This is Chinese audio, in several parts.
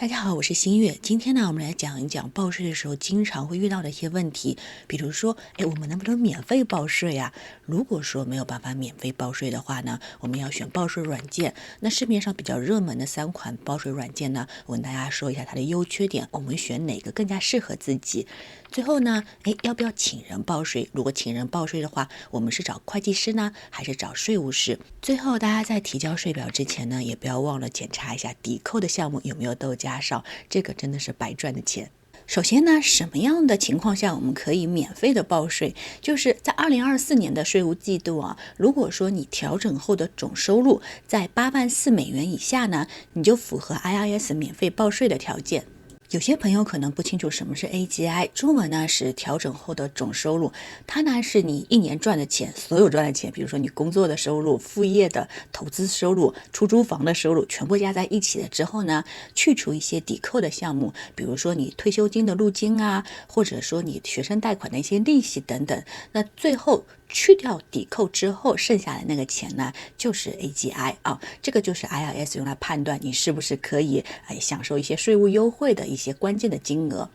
大家好，我是新月。今天呢，我们来讲一讲报税的时候经常会遇到的一些问题，比如说，我们能不能免费报税啊？如果说没有办法免费报税的话呢，我们要选报税软件。那市面上比较热门的3款报税软件呢，我跟大家说一下它的优缺点，我们选哪个更加适合自己。最后呢，要不要请人报税？如果请人报税的话，我们是找会计师呢，还是找税务师？最后，大家在提交税表之前呢，也不要忘了检查一下抵扣的项目有没有都加上，这个真的是白赚的钱。首先呢，什么样的情况下我们可以免费的报税？就是在2024年的税务季度啊，如果说你调整后的总收入在$84,000以下呢，你就符合 IRS 免费报税的条件。有些朋友可能不清楚什么是 AGI， 中文呢是调整后的总收入，它呢是你一年赚的钱，所有赚的钱，比如说你工作的收入、副业的投资收入、出租房的收入，全部加在一起了之后呢，去除一些抵扣的项目，比如说你退休金的路金啊，或者说你学生贷款的一些利息等等，那最后去掉抵扣之后剩下的那个钱呢，就是 AGI 啊，这个就是 IRS 用来判断你是不是可以享受一些税务优惠的一些关键的金额。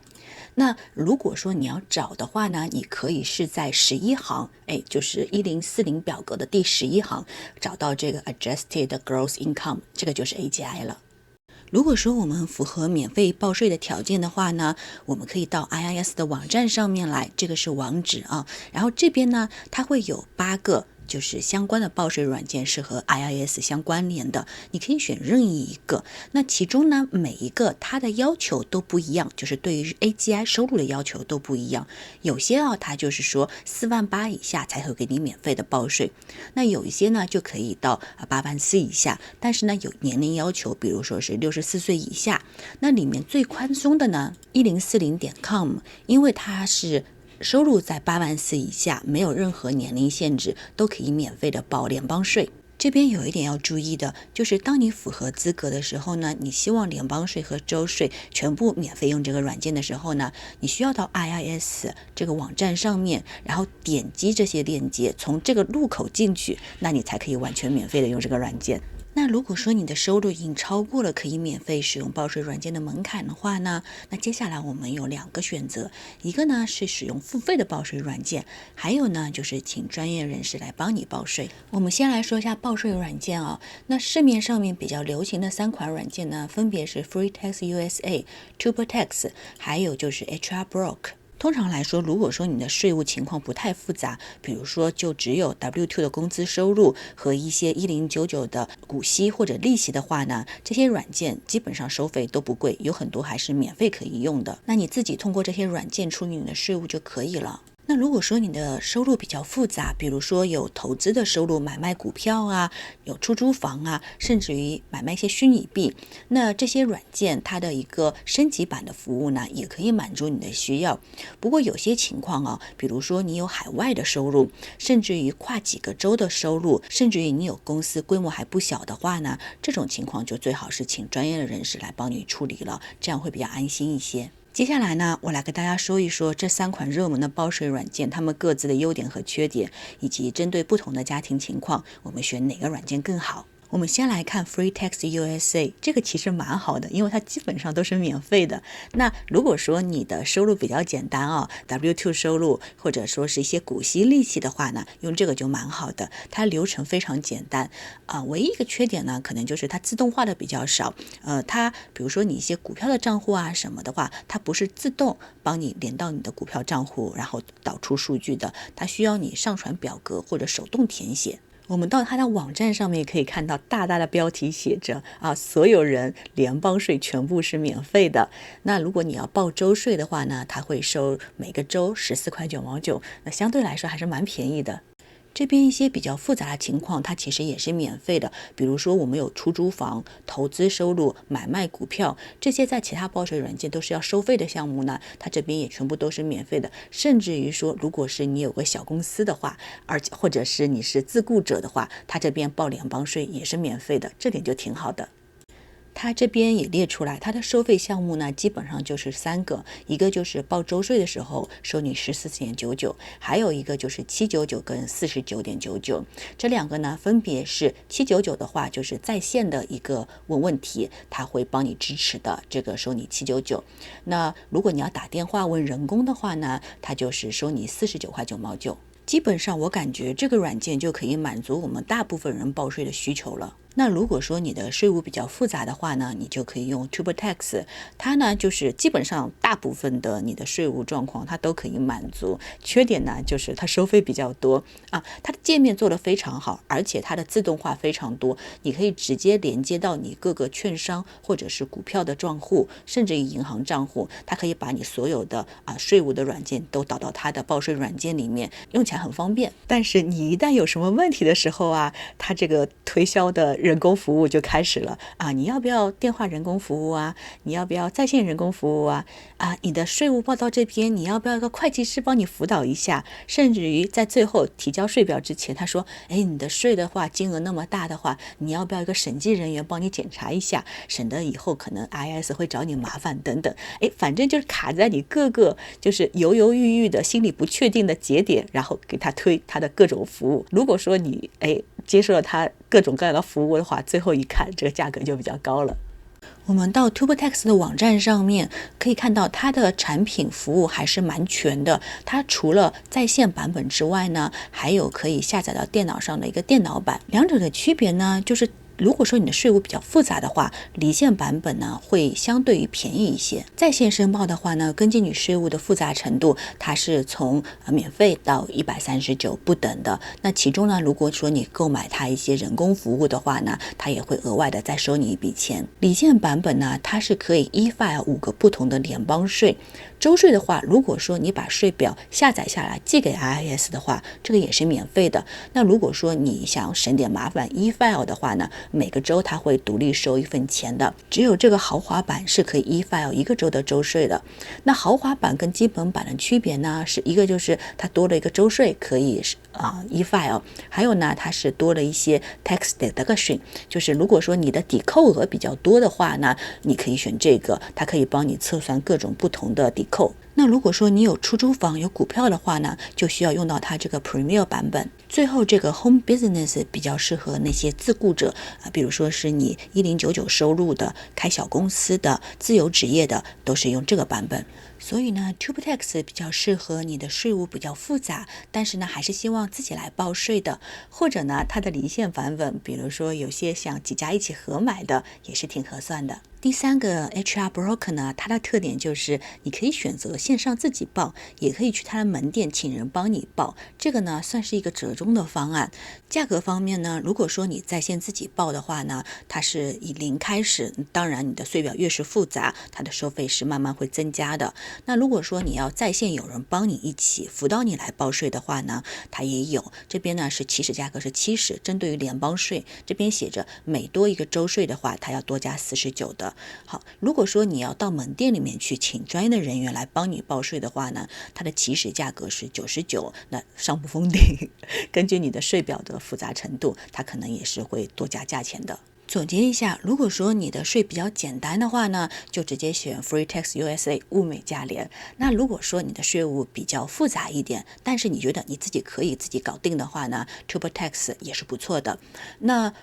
那如果说你要找的话呢，你可以是在11行，就是1040表格的第11行找到这个 Adjusted Gross Income， 这个就是 AGI 了。如果说我们符合免费报税的条件的话呢，我们可以到 IRS 的网站上面来，这个是网址啊。然后这边呢，它会有8个就是相关的报税软件是和 IRS 相关联的，你可以选任意一个。那其中呢，每一个它的要求都不一样，就是对于 AGI 收入的要求都不一样。有些它就是说48000以下才会给你免费的报税，那有一些呢就可以到84000以下，但是呢有年龄要求，比如说是64岁以下。那里面最宽松的呢1040.com， 因为它是收入在84000以下，没有任何年龄限制，都可以免费的报联邦税。这边有一点要注意的，就是当你符合资格的时候呢，你希望联邦税和州税全部免费用这个软件的时候呢，你需要到 IRS 这个网站上面，然后点击这些链接，从这个入口进去，那你才可以完全免费的用这个软件。那如果说你的收入已经超过了可以免费使用报税软件的门槛的话呢，那接下来我们有2个选择，一个呢是使用付费的报税软件，还有呢就是请专业人士来帮你报税。我们先来说一下报税软件啊，那市面上面比较流行的3款软件呢，分别是 FreeTax USA、TurboTax， 还有就是 HRBroke。通常来说，如果说你的税务情况不太复杂，比如说就只有 W2 的工资收入和一些1099的股息或者利息的话呢，这些软件基本上收费都不贵，有很多还是免费可以用的。那你自己通过这些软件处理你的税务就可以了。那如果说你的收入比较复杂，比如说有投资的收入，买卖股票啊，有出租房啊，甚至于买卖一些虚拟币，那这些软件它的一个升级版的服务呢，也可以满足你的需要。不过有些情况啊，比如说你有海外的收入，甚至于跨几个州的收入，甚至于你有公司规模还不小的话呢，这种情况就最好是请专业的人士来帮你处理了，这样会比较安心一些。接下来呢，我来跟大家说一说这3款热门的报税软件，它们各自的优点和缺点，以及针对不同的家庭情况，我们选哪个软件更好。我们先来看 FreeTax USA， 这个其实蛮好的，因为它基本上都是免费的。那如果说你的收入比较简单啊，W2 收入或者说是一些股息利息的话呢，用这个就蛮好的，它流程非常简单唯一一个缺点呢，可能就是它自动化的比较少。它比如说你一些股票的账户啊什么的话，它不是自动帮你连到你的股票账户，然后导出数据的，它需要你上传表格或者手动填写。我们到它的网站上面可以看到大大的标题写着所有人联邦税全部是免费的。那如果你要报州税的话呢，它会收每个州14.9毛9，那相对来说还是蛮便宜的。这边一些比较复杂的情况，它其实也是免费的，比如说我们有出租房、投资收入、买卖股票，这些在其他报税软件都是要收费的项目呢，它这边也全部都是免费的。甚至于说，如果是你有个小公司的话，或者是你是自雇者的话，它这边报联邦税也是免费的，这点就挺好的。它这边也列出来，它的收费项目呢，基本上就是3个，一个就是报周税的时候收你14.99，还有一个就是799跟49.99，这2个呢，分别是799的话，就是在线的一个问题，它会帮你支持的，这个收你799。那如果你要打电话问人工的话呢，它就是收你49块9毛9。基本上我感觉这个软件就可以满足我们大部分人报税的需求了。那如果说你的税务比较复杂的话呢，你就可以用 TurboTax， 它呢就是基本上大部分的你的税务状况它都可以满足。缺点呢就是它收费比较多啊，它的界面做得非常好，而且它的自动化非常多，你可以直接连接到你各个券商或者是股票的账户，甚至于银行账户，它可以把你所有的税务的软件都导到它的报税软件里面，用起来很方便。但是你一旦有什么问题的时候啊，它这个推销的人工服务就开始了啊！你要不要电话人工服务啊？你要不要在线人工服务啊？你的税务报到这边，你要不要一个会计师帮你辅导一下？甚至于在最后提交税表之前，他说：“哎，你的税的话，金额那么大的话，你要不要一个审计人员帮你检查一下？省得以后可能 IRS 会找你麻烦等等。”反正就是卡在你各个就是犹犹豫豫的心里不确定的节点，然后给他推他的各种服务。如果说你接受了他各种各样的服务的话，最后一看这个价格就比较高了。我们到 TurboTax 的网站上面可以看到它的产品服务还是蛮全的，它除了在线版本之外呢，还有可以下载到电脑上的一个电脑版。两者的区别呢，就是如果说你的税务比较复杂的话，离线版本呢会相对于便宜一些。在线申报的话呢，根据你税务的复杂程度，它是从免费到139不等的。那其中呢，如果说你购买它一些人工服务的话呢，它也会额外的再收你一笔钱。离线版本呢，它是可以e-file 5个不同的联邦税。周税的话，如果说你把税表下载下来寄给 IRS 的话，这个也是免费的。那如果说你想省点麻烦 e-file 的话呢，每个州它会独立收一份钱的，只有这个豪华版是可以 e-file 一个州的州税的。那豪华版跟基本版的区别呢，是一个就是它多了一个州税可以e-file， 还有呢它是多了一些 tax deduction， 就是如果说你的抵扣额比较多的话呢，你可以选这个，它可以帮你测算各种不同的抵扣。那如果说你有出租房有股票的话呢，就需要用到它这个 Premier 版本。最后这个 Home Business 比较适合那些自雇者比如说是你1099收入的、开小公司的、自由职业的，都是用这个版本。所以呢 TurboTax 比较适合你的税务比较复杂，但是呢还是希望自己来报税的，或者呢它的离线版本，比如说有些想几家一起合买的，也是挺合算的。第三个 HR Broker 呢，它的特点就是你可以选择线上自己报，也可以去它的门店请人帮你报，这个呢算是一个折中的方案。价格方面呢，如果说你在线自己报的话呢，它是以0开始，当然你的税表越是复杂，它的收费是慢慢会增加的。那如果说你要在线有人帮你一起辅导你来报税的话呢，它也有，这边呢是起始价格是70，针对于联邦税，这边写着每多一个州税的话，它要多加49的。好，如果说你要到门店里面去请专业的人员来帮你报税的话呢，它的起始价格是99，那上不封顶，根据你的税表的复杂程度，它可能也是会多加价钱的。总结一下，如果说你的税比较简单的话呢，就直接选 Free Tax USA 物美价廉。那如果说你的税务比较复杂一点，但是你觉得你自己可以自己搞定的话呢， TurboTax 也是不错的。那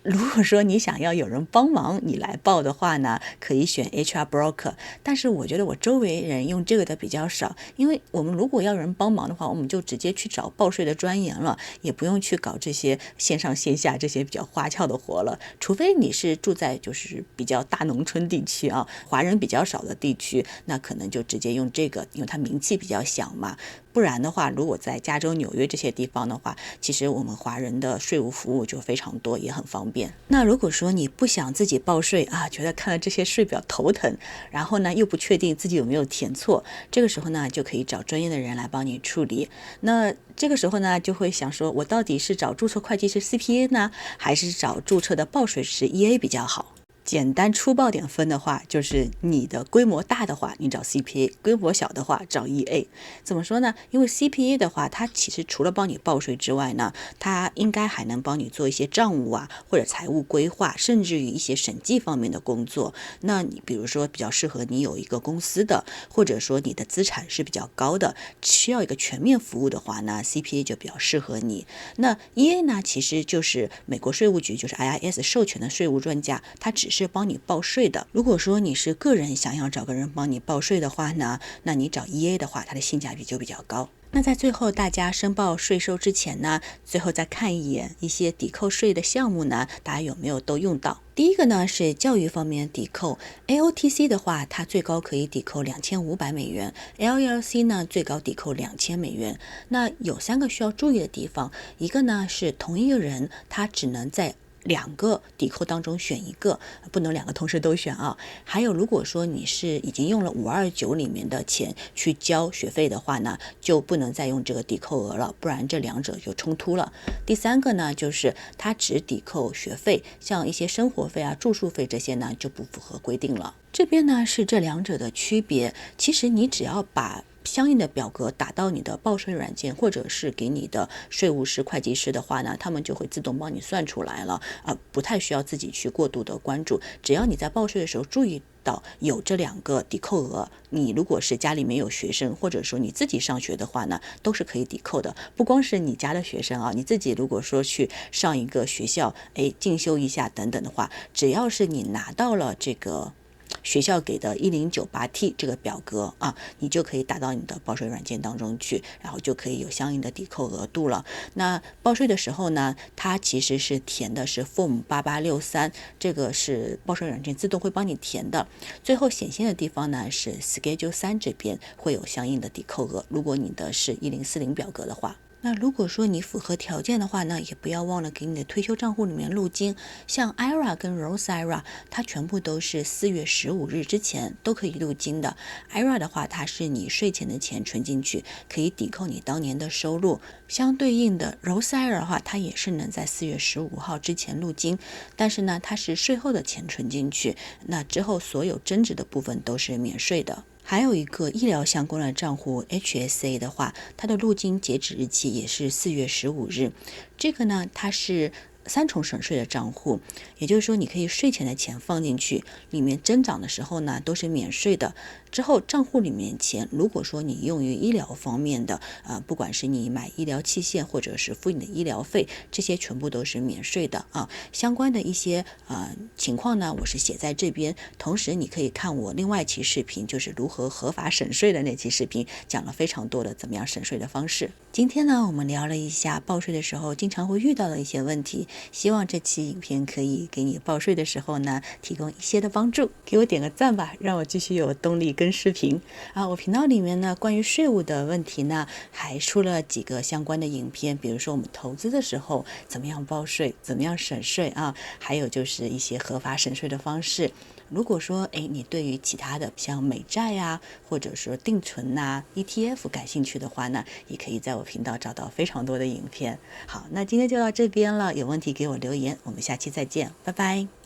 如果说你想要有人帮忙你来报的话呢，可以选 HR Broker， 但是我觉得我周围人用这个的比较少，因为我们如果要人帮忙的话，我们就直接去找报税的专员了，也不用去搞这些线上线下这些比较花俏的活了，除非你是住在就是比较大农村地区华人比较少的地区，那可能就直接用这个，因为它名气比较响嘛。不然的话，如果在加州、纽约这些地方的话，其实我们华人的税务服务就非常多，也很方便。那如果说你不想自己报税觉得看了这些税表头疼，然后呢又不确定自己有没有填错，这个时候呢就可以找专业的人来帮你处理。那这个时候呢就会想说，我到底是找注册会计师 CPA 呢，还是找注册的报税师 EA 比较好？简单粗暴点分的话，就是你的规模大的话，你找 CPA； 规模小的话，找 EA。怎么说呢？因为 CPA 的话，它其实除了帮你报税之外呢，它应该还能帮你做一些账务啊，或者财务规划，甚至于一些审计方面的工作。那你比如说比较适合你有一个公司的，或者说你的资产是比较高的，需要一个全面服务的话呢， CPA 就比较适合你。那 EA 呢，其实就是美国税务局，就是 IRS 授权的税务专家，它只是帮你报税的。如果说你是个人想要找个人帮你报税的话呢，那你找 EA 的话，它的性价比就比较高。那在最后大家申报税收之前呢，最后再看一眼一些抵扣税的项目呢，大家有没有都用到？第一个呢是教育方面抵扣 ，AOTC 的话，它最高可以抵扣$2500，LLC 呢最高抵扣$2000。那有3个需要注意的地方，一个呢是同一个人他只能在2个抵扣当中选一个，不能2个同时都选啊。还有，如果说你是已经用了529里面的钱去交学费的话呢，就不能再用这个抵扣额了，不然这2者就冲突了。第3个呢，就是它只抵扣学费，像一些生活费啊、住宿费这些呢就不符合规定了。这边呢是这2者的区别。其实你只要把相应的表格打到你的报税软件，或者是给你的税务师、会计师的话呢，他们就会自动帮你算出来了，不太需要自己去过度的关注。只要你在报税的时候注意到有这2个抵扣额，你如果是家里没有学生，或者说你自己上学的话呢，都是可以抵扣的。不光是你家的学生啊，你自己如果说去上一个学校，进修一下等等的话，只要是你拿到了这个学校给的1098T 这个表格啊，你就可以打到你的报税软件当中去，然后就可以有相应的抵扣额度了。那报税的时候呢，它其实是填的是 Form 8863，这个是报税软件自动会帮你填的。最后显现的地方呢是 Schedule 3这边会有相应的抵扣额，如果你的是1040表格的话。那如果说你符合条件的话呢，也不要忘了给你的退休账户里面入金。像 IRA 跟 Roth IRA， 它全部都是4月15日之前都可以入金的。IRA 的话，它是你税前的钱存进去，可以抵扣你当年的收入。相对应的 Roth IRA 的话，它也是能在4月15号之前入金，但是呢，它是税后的钱存进去，那之后所有增值的部分都是免税的。还有一个医疗相关的账户 HSA 的话，它的入金截止日期也是4月15日。这个呢，它是3重省税的账户，也就是说你可以税前的钱放进去，里面增长的时候呢都是免税的。之后账户里面钱，如果说你用于医疗方面的，不管是你买医疗器械或者是付你的医疗费，这些全部都是免税的啊。相关的一些情况呢，我是写在这边，同时你可以看我另外一期视频，就是如何合法省税的那期视频，讲了非常多的怎么样省税的方式。今天呢，我们聊了一下报税的时候经常会遇到的一些问题，希望这期影片可以给你报税的时候呢提供一些的帮助。给我点个赞吧，让我继续有动力跟视频我频道里面呢关于税务的问题呢还出了几个相关的影片，比如说我们投资的时候怎么样报税，怎么样省税还有就是一些合法省税的方式。如果说你对于其他的像美债或者说定存ETF 感兴趣的话呢，也可以在我频道找到非常多的影片。好，那今天就到这边了，有问题给我留言，我们下期再见，拜拜。